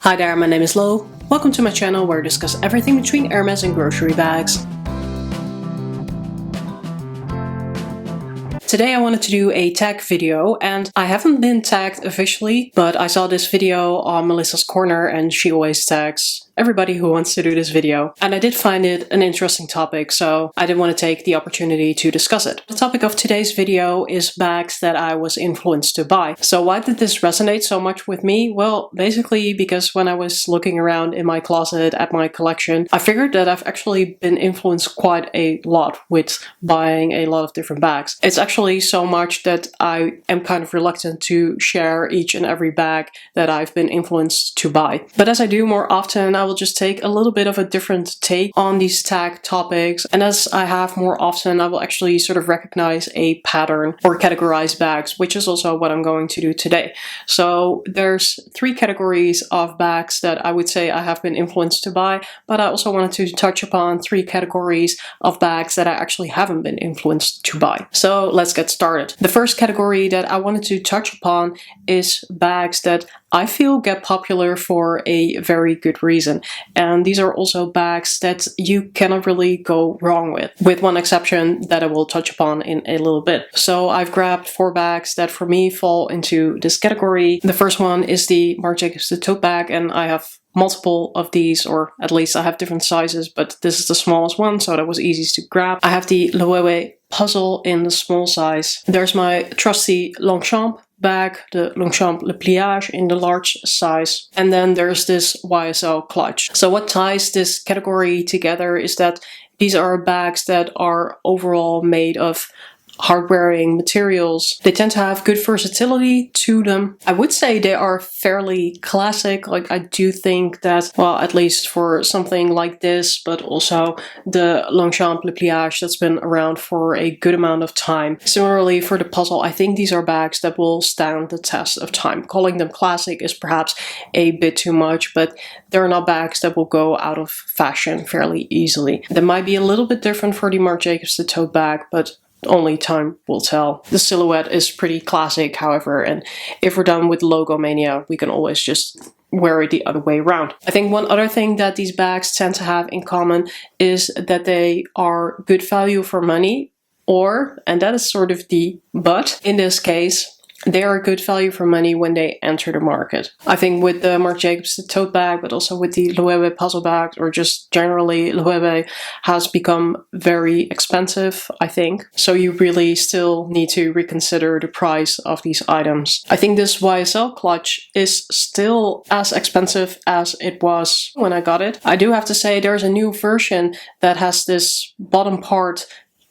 Hi there, my name is Lo. Welcome to my channel where I discuss everything between Hermes and grocery bags. Today I wanted to do a tag video, and I haven't been tagged officially, but I saw this video on Melissa's Corner and she always tags everybody who wants to do this video. And I did find it an interesting topic, so I did want to take the opportunity to discuss it. The topic of today's video is bags that I was influenced to buy. So why did this resonate so much with me? Well, basically because when I was looking around in my closet at my collection, I figured that I've actually been influenced quite a lot with buying a lot of different bags. It's actually so much that I am kind of reluctant to share each and every bag that I've been influenced to buy. But as I do more often, I will just take a little bit of a different take on these tag topics. And as I have more often, I will actually sort of recognize a pattern or categorize bags, which is also what I'm going to do today. So there's three categories of bags that I would say I have been influenced to buy, but I also wanted to touch upon three categories of bags that I actually haven't been influenced to buy. So let's get started. The first category that I wanted to touch upon is bags that I feel get popular for a very good reason. And these are also bags that you cannot really go wrong with one exception that I will touch upon in a little bit. So I've grabbed four bags that for me fall into this category. The first one is the Marc Jacobs the tote bag, and I have multiple of these, or at least I have different sizes, but this is the smallest one, so that was easy to grab. I have the Loewe puzzle in the small size. There's my trusty Longchamp bag, the Longchamp Le Pliage in the large size. And then there's this YSL clutch. So what ties this category together is that these are bags that are overall made of hard-wearing materials. They tend to have good versatility to them. I would say they are fairly classic. Like, I do think that, well, at least for something like this, but also the Longchamp Le Pliage that's been around for a good amount of time. Similarly, for the puzzle, I think these are bags that will stand the test of time. Calling them classic is perhaps a bit too much, but they're not bags that will go out of fashion fairly easily. They might be a little bit different for the Marc Jacobs the tote bag, but only time will tell. The silhouette is pretty classic, however, and if we're done with logo mania, we can always just wear it the other way around. I think one other thing that these bags tend to have in common is that they are good value for money, and that is sort of the but in this case, they are good value for money when they enter the market. I think with the Marc Jacobs the tote bag, but also with the Loewe puzzle bag, or just generally Loewe has become very expensive, I think. So you really still need to reconsider the price of these items. I think this YSL clutch is still as expensive as it was when I got it. I do have to say there's a new version that has this bottom part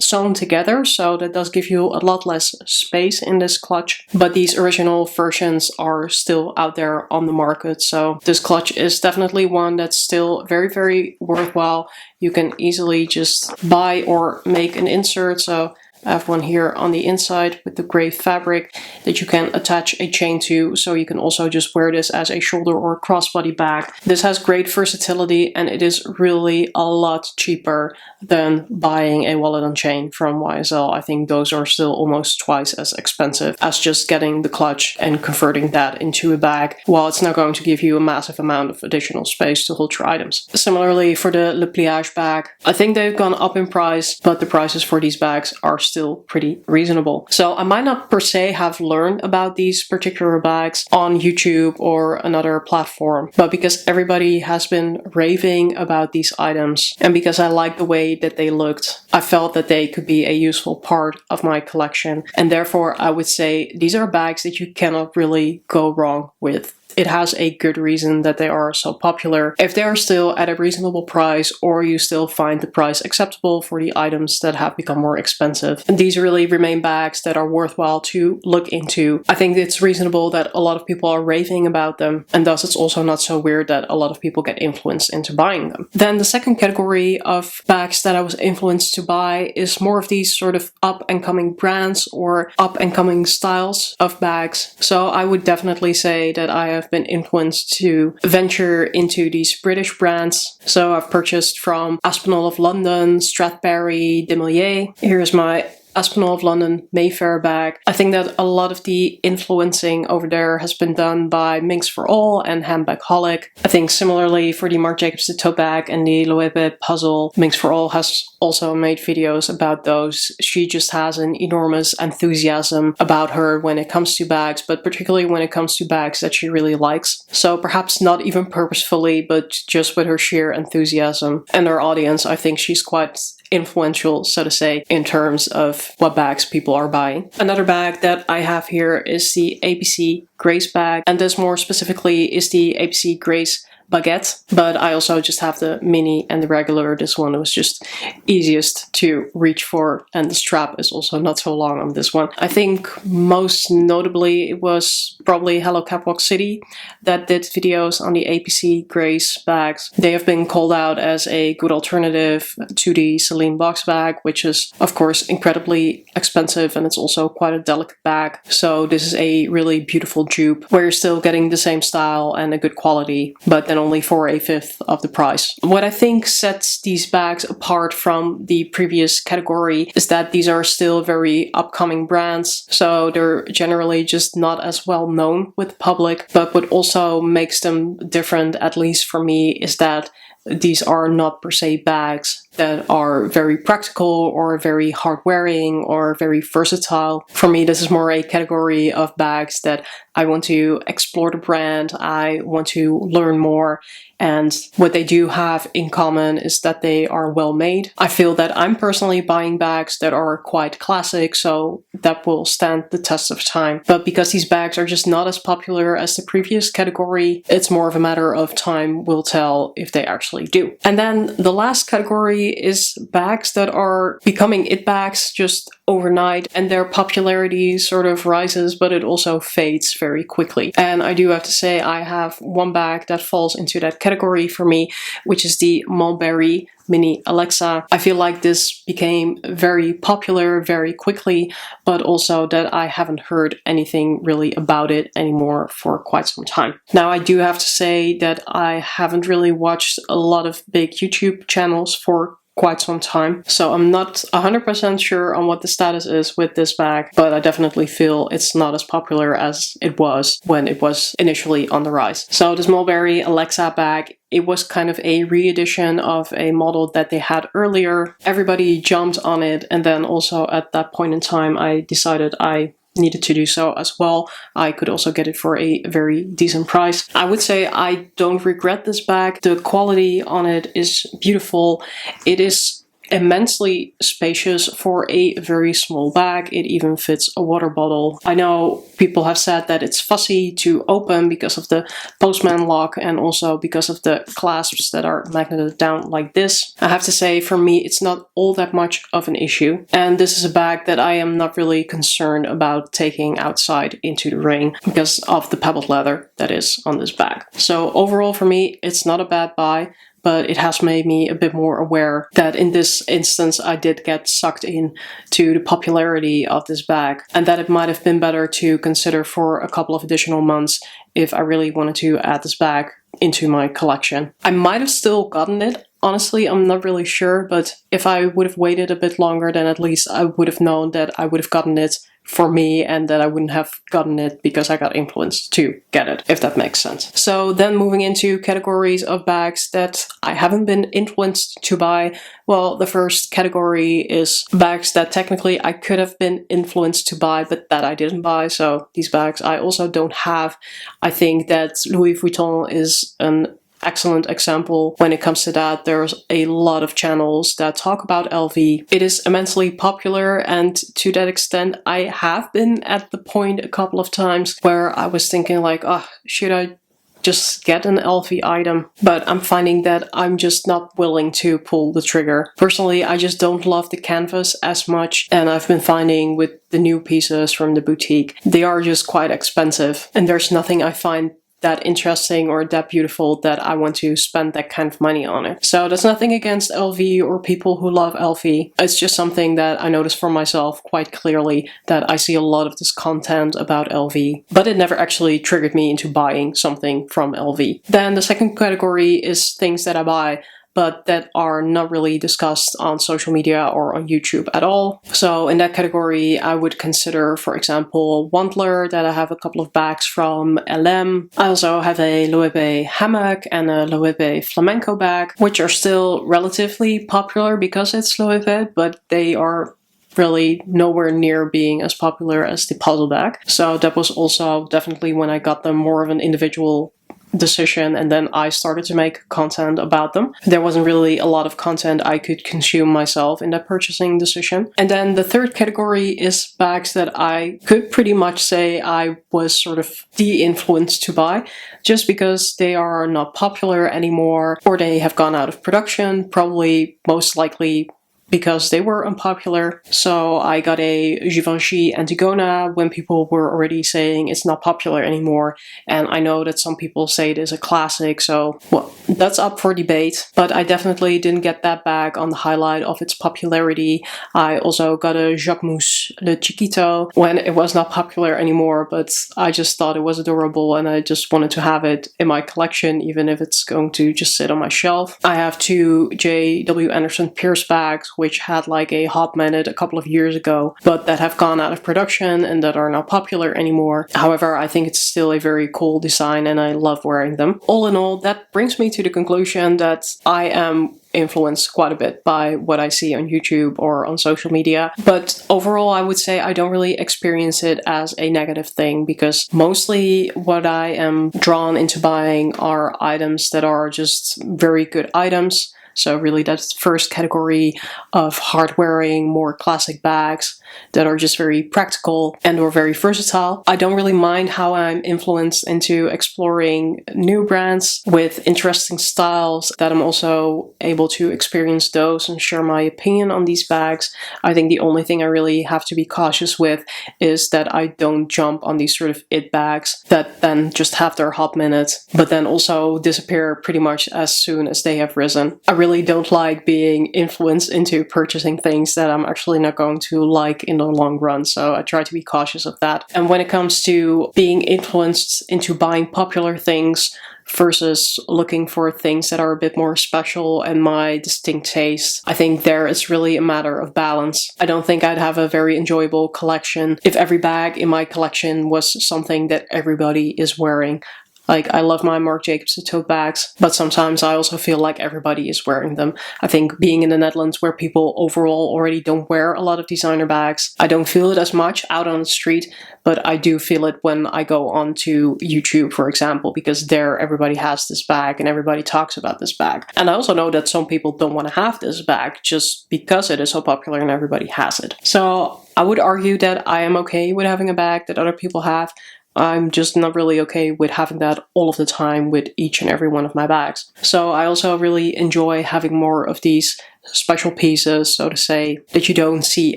sewn together, so that does give you a lot less space in this clutch, but these original versions are still out there on the market. So this clutch is definitely one that's still very, very worthwhile. You can easily just buy or make an insert. So I have one here on the inside with the gray fabric that you can attach a chain to, so you can also just wear this as a shoulder or crossbody bag. This has great versatility, and it is really a lot cheaper than buying a wallet on chain from YSL. I think those are still almost twice as expensive as just getting the clutch and converting that into a bag, while it's not going to give you a massive amount of additional space to hold your items. Similarly for the Le Pliage bag, I think they've gone up in price, but the prices for these bags are still pretty reasonable. So I might not per se have learned about these particular bags on YouTube or another platform, but because everybody has been raving about these items, and because I like the way that they looked, I felt that they could be a useful part of my collection. And therefore I would say these are bags that you cannot really go wrong with. It has a good reason that they are so popular. If they are still at a reasonable price, or you still find the price acceptable for the items that have become more expensive, and these really remain bags that are worthwhile to look into. I think it's reasonable that a lot of people are raving about them, and thus it's also not so weird that a lot of people get influenced into buying them. Then the second category of bags that I was influenced to buy is more of these sort of up-and-coming brands or up-and-coming styles of bags. So I would definitely say that I have been influenced to venture into these British brands. So I've purchased from Aspinall of London, Stradbary, De Milier. Here's my Aspinall of London Mayfair bag. I think that a lot of the influencing over there has been done by Minx for All and Handbagaholic. I think similarly for the Marc Jacobs the tote bag and the Loewe puzzle, Minx for All has also made videos about those. She just has an enormous enthusiasm about her when it comes to bags, but particularly when it comes to bags that she really likes. So perhaps not even purposefully, but just with her sheer enthusiasm and her audience, I think she's quite influential, so to say, in terms of what bags people are buying. Another bag that I have here is the APC Grace bag, and this more specifically is the APC Grace Baguette, but I also just have the mini and the regular. This one was just easiest to reach for, and the strap is also not so long on this one. I think most notably it was probably Hello Catwalk City that did videos on the APC Grace bags. They have been called out as a good alternative to the Celine box bag, which is of course incredibly expensive, and it's also quite a delicate bag. So this is a really beautiful dupe where you're still getting the same style and a good quality, but then only for a fifth of the price. What I think sets these bags apart from the previous category is that these are still very upcoming brands, so they're generally just not as well known with the public. But what also makes them different, at least for me, is that these are not per se bags that are very practical or very hard wearing or very versatile. For me, this is more a category of bags that I want to explore the brand, I want to learn more, and what they do have in common is that they are well made. I feel that I'm personally buying bags that are quite classic, so that will stand the test of time. But because these bags are just not as popular as the previous category, it's more of a matter of time will tell if they actually do. And then the last category is bags that are becoming it bags just overnight, and their popularity sort of rises, but it also fades very quickly. And I do have to say I have one bag that falls into that category for me, which is the Mulberry Mini Alexa. I feel like this became very popular very quickly, but also that I haven't heard anything really about it anymore for quite some time. Now, I do have to say that I haven't really watched a lot of big YouTube channels for quite some time, so I'm not 100% sure on what the status is with this bag, but I definitely feel it's not as popular as it was when it was initially on the rise. So this Mulberry Alexa bag, it was kind of a re-edition of a model that they had earlier. Everybody jumped on it, and then also at that point in time I decided I needed to do so as well. I could also get it for a very decent price. I would say I don't regret this bag. The quality on it is beautiful. It is immensely spacious for a very small bag. It even fits a water bottle. I know people have said that it's fussy to open because of the postman lock and also because of the clasps that are magneted down like this. I have to say, for me, it's not all that much of an issue. And this is a bag that I am not really concerned about taking outside into the rain because of the pebbled leather that is on this bag. So overall for me, it's not a bad buy, but it has made me a bit more aware that in this instance I did get sucked in to the popularity of this bag, and that it might have been better to consider for a couple of additional months if I really wanted to add this bag into my collection. I might have still gotten it. Honestly, I'm not really sure, but if I would have waited a bit longer, then at least I would have known that I would have gotten it for me and that I wouldn't have gotten it because I got influenced to get it, if that makes sense. So then moving into categories of bags that I haven't been influenced to buy. Well, the first category is bags that technically I could have been influenced to buy, but that I didn't buy. So these bags I also don't have. I think that Louis Vuitton is an excellent example when it comes to that. There's a lot of channels that talk about LV. It is immensely popular, and to that extent I have been at the point a couple of times where I was thinking like, oh, should I just get an LV item? But I'm finding that I'm just not willing to pull the trigger. Personally, I just don't love the canvas as much, and I've been finding with the new pieces from the boutique, they are just quite expensive, and there's nothing I find that interesting or that beautiful that I want to spend that kind of money on it. So that's nothing against LV or people who love LV. It's just something that I notice for myself quite clearly, that I see a lot of this content about LV, but it never actually triggered me into buying something from LV. Then the second category is things that I buy but that are not really discussed on social media or on YouTube at all. So in that category, I would consider, for example, Wandler, that I have a couple of bags from LM. I also have a Loewe hammock and a Loewe flamenco bag, which are still relatively popular because it's Loewe, but they are really nowhere near being as popular as the puzzle bag. So that was also definitely when I got them more of an individual decision, and then I started to make content about them. There wasn't really a lot of content I could consume myself in that purchasing decision. And then the third category is bags that I could pretty much say I was sort of de-influenced to buy, just because they are not popular anymore, or they have gone out of production, probably most likely because they were unpopular. So I got a Givenchy Antigona when people were already saying it's not popular anymore. And I know that some people say it is a classic, so well, that's up for debate. But I definitely didn't get that bag on the highlight of its popularity. I also got a Jacquemus Le Chiquito when it was not popular anymore, but I just thought it was adorable and I just wanted to have it in my collection, even if it's going to just sit on my shelf. I have two J.W. Anderson Pierce bags, which had like a hot minute a couple of years ago, but that have gone out of production and that are not popular anymore. However, I think it's still a very cool design and I love wearing them. All in all, that brings me to the conclusion that I am influenced quite a bit by what I see on YouTube or on social media. But overall, I would say I don't really experience it as a negative thing, because mostly what I am drawn into buying are items that are just very good items. So really that's the first category of hard-wearing, more classic bags that are just very practical and or very versatile. I don't really mind how I'm influenced into exploring new brands with interesting styles, that I'm also able to experience those and share my opinion on these bags. I think the only thing I really have to be cautious with is that I don't jump on these sort of it bags that then just have their hot minute, but then also disappear pretty much as soon as they have risen. I really don't like being influenced into purchasing things that I'm actually not going to like in the long run, so I try to be cautious of that. And when it comes to being influenced into buying popular things versus looking for things that are a bit more special and my distinct taste, I think there it's really a matter of balance. I don't think I'd have a very enjoyable collection if every bag in my collection was something that everybody is wearing. Like, I love my Marc Jacobs tote bags, but sometimes I also feel like everybody is wearing them. I think being in the Netherlands, where people overall already don't wear a lot of designer bags, I don't feel it as much out on the street, but I do feel it when I go onto YouTube, for example, because there everybody has this bag and everybody talks about this bag. And I also know that some people don't want to have this bag just because it is so popular and everybody has it. So I would argue that I am okay with having a bag that other people have. I'm just not really okay with having that all of the time with each and every one of my bags. So I also really enjoy having more of these special pieces, so to say, that you don't see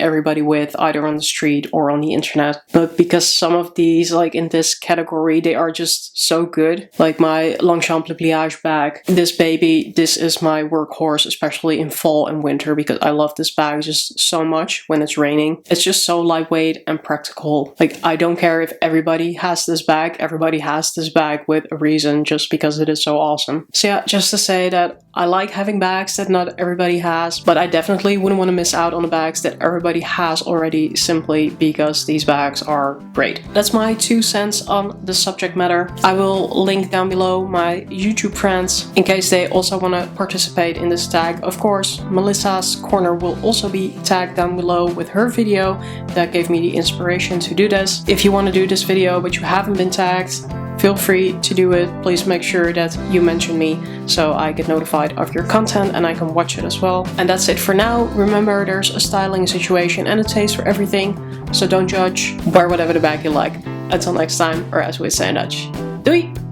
everybody with either on the street or on the internet. But because some of these, like in this category, they are just so good. Like my Longchamp Le Pliage bag. This baby, this is my workhorse, especially in fall and winter, because I love this bag just so much when it's raining. It's just so lightweight and practical. Like, I don't care if everybody has this bag. Everybody has this bag with a reason, just because it is so awesome. So yeah, just to say that I like having bags that not everybody has, but I definitely wouldn't want to miss out on the bags that everybody has already, simply because these bags are great. That's my 2 cents on the subject matter. I will link down below my YouTube friends in case they also want to participate in this tag. Of course, Melissa's Corner will also be tagged down below with her video that gave me the inspiration to do this. If you want to do this video but you haven't been tagged, feel free to do it. Please make sure that you mention me so I get notified of your content and I can watch it as well. And that's it for now. Remember, there's a styling situation and a taste for everything, so don't judge. Wear whatever the bag you like. Until next time, or as we say in Dutch, doei!